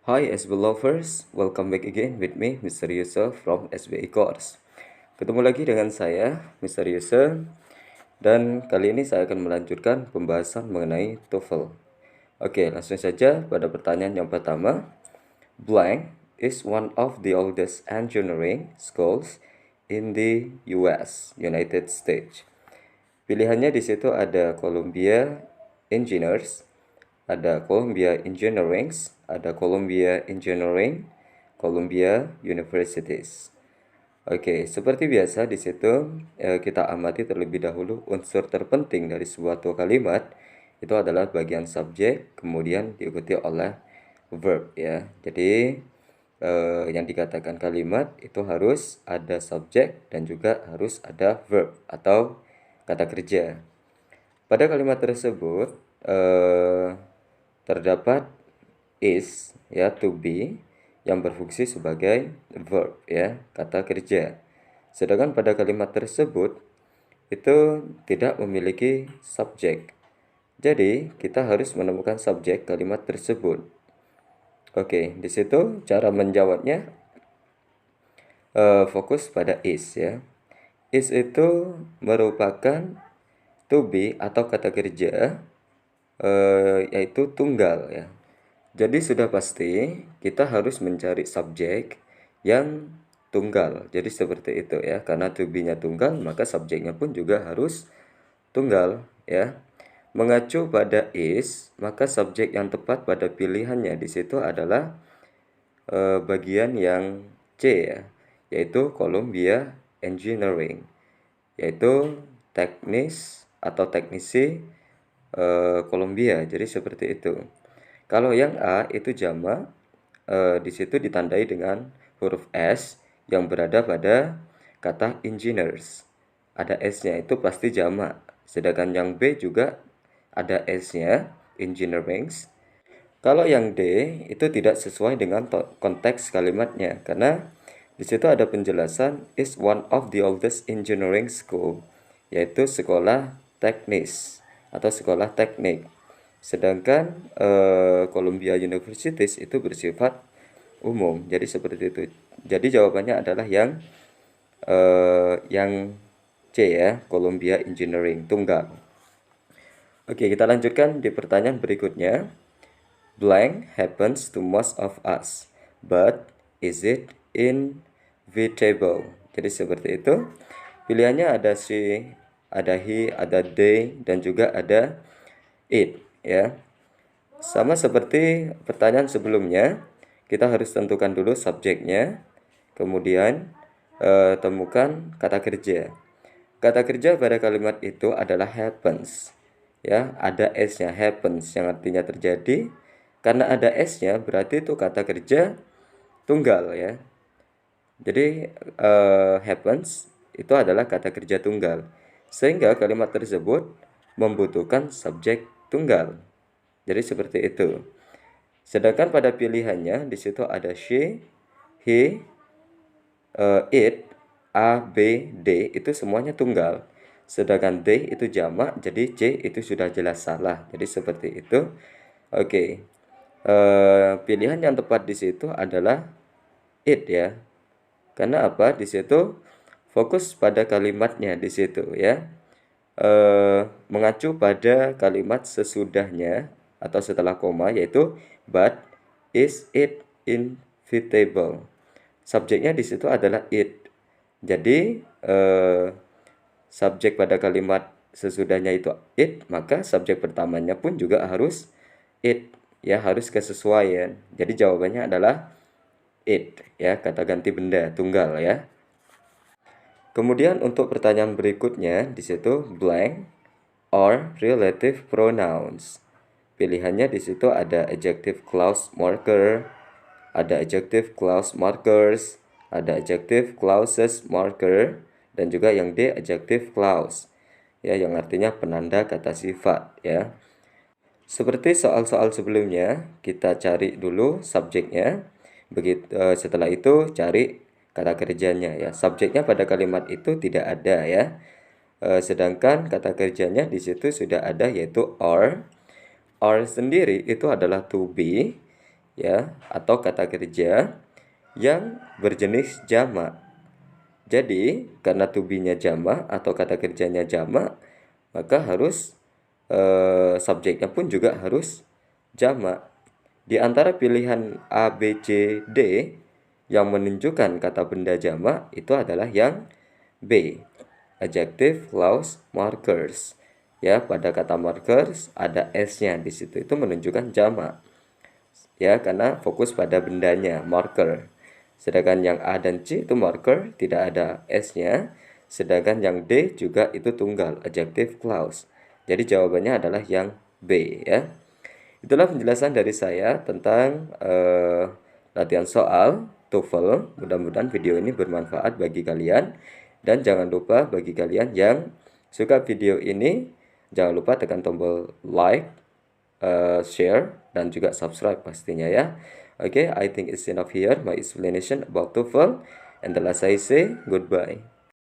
Hi SB Lovers, welcome back again with me Mr. Yusuf from SBI Course. Ketemu lagi dengan saya Mr. Yusuf dan kali ini saya akan melanjutkan pembahasan mengenai TOEFL. Oke, langsung saja pada pertanyaan yang pertama. Blank is one of the oldest engineering schools in the US, United States. Pilihannya di situ ada Columbia Engineers, ada Columbia Engineering, ada Columbia Engineering, Columbia Universities. Oke, seperti biasa di situ kita amati terlebih dahulu unsur terpenting dari sebuah kalimat itu adalah bagian subjek, kemudian diikuti oleh verb ya. Jadi yang dikatakan kalimat itu harus ada subjek dan juga harus ada verb atau kata kerja. Pada kalimat tersebut terdapat is ya, to be, yang berfungsi sebagai verb ya, kata kerja. Sedangkan pada kalimat tersebut itu tidak memiliki subjek. Jadi kita harus menemukan subjek kalimat tersebut. Oke, di situ cara menjawabnya fokus pada is ya. Is itu merupakan to be atau kata kerja yaitu tunggal ya. Jadi sudah pasti kita harus mencari subjek yang tunggal. Jadi seperti itu ya. Karena to be-nya tunggal, maka subjeknya pun juga harus tunggal ya. Mengacu pada is, maka subjek yang tepat pada pilihannya di situ adalah bagian yang C ya, yaitu Columbia Engineering, yaitu teknis atau teknisi Columbia. Jadi seperti itu. Kalau yang A itu jamak, di situ ditandai dengan huruf S yang berada pada kata engineers. Ada S-nya itu pasti jamak. Sedangkan yang B juga ada S-nya, engineerings. Kalau yang D itu tidak sesuai dengan konteks kalimatnya karena di situ ada penjelasan is one of the oldest engineering school, yaitu sekolah teknis atau sekolah teknik. Sedangkan Columbia Universities itu bersifat umum. Jadi seperti itu. Jadi jawabannya adalah yang C ya, Columbia Engineering tunggal. Oke, kita lanjutkan di pertanyaan berikutnya. Blank happens to most of us, but is it inevitable? Jadi seperti itu. Pilihannya ada she, ada he, ada they, dan juga ada it ya. Sama seperti pertanyaan sebelumnya, kita harus tentukan dulu subjeknya, kemudian temukan kata kerja. Kata kerja pada kalimat itu adalah happens. Ya, ada s-nya happens yang artinya terjadi. Karena ada s-nya berarti itu kata kerja tunggal ya. Jadi happens itu adalah kata kerja tunggal. Sehingga kalimat tersebut membutuhkan subjek tunggal. Jadi seperti itu. Sedangkan pada pilihannya di situ ada she, he, it, a, b, d itu semuanya tunggal. Sedangkan they itu jamak, jadi c itu sudah jelas salah. Jadi seperti itu. Oke. Pilihan yang tepat di situ adalah it ya. Karena apa? Di situ fokus pada kalimatnya di situ ya. Mengacu pada kalimat sesudahnya atau setelah koma yaitu but is it inevitable. Subjeknya di situ adalah it. Jadi subjek pada kalimat sesudahnya itu it, maka subjek pertamanya pun juga harus it ya, harus kesesuaian. Jadi jawabannya adalah it ya, kata ganti benda tunggal ya. Kemudian untuk pertanyaan berikutnya di situ blank or relative pronouns. Pilihannya di situ ada adjective clause marker, ada adjective clause markers, ada adjective clauses marker, dan juga yang D adjective clause ya, yang artinya penanda kata sifat ya. Seperti soal-soal sebelumnya, kita cari dulu subjeknya. Begitu setelah itu cari kata kerjanya ya. Subjeknya pada kalimat itu tidak ada ya. Sedangkan kata kerjanya di situ sudah ada yaitu or. Or sendiri itu adalah to be ya, atau kata kerja yang berjenis jamak. Jadi, karena to be-nya jamak atau kata kerjanya jamak, maka harus subjeknya pun juga harus jamak. Di antara pilihan A, B, C, D yang menunjukkan kata benda jamak itu adalah yang B, adjective, clause, markers. Ya, pada kata markers ada s-nya di situ, itu menunjukkan jamak. Ya, karena fokus pada bendanya, marker. Sedangkan yang A dan C itu marker, tidak ada s-nya. Sedangkan yang D juga itu tunggal, adjective clause. Jadi jawabannya adalah yang B, ya. Itulah penjelasan dari saya tentang latihan soal TOEFL. Mudah-mudahan video ini bermanfaat bagi kalian. Dan jangan lupa bagi kalian yang suka video ini, jangan lupa tekan tombol like, share, dan juga subscribe pastinya ya. Okay, I think it's enough here my explanation about TOEFL, and the last I say goodbye.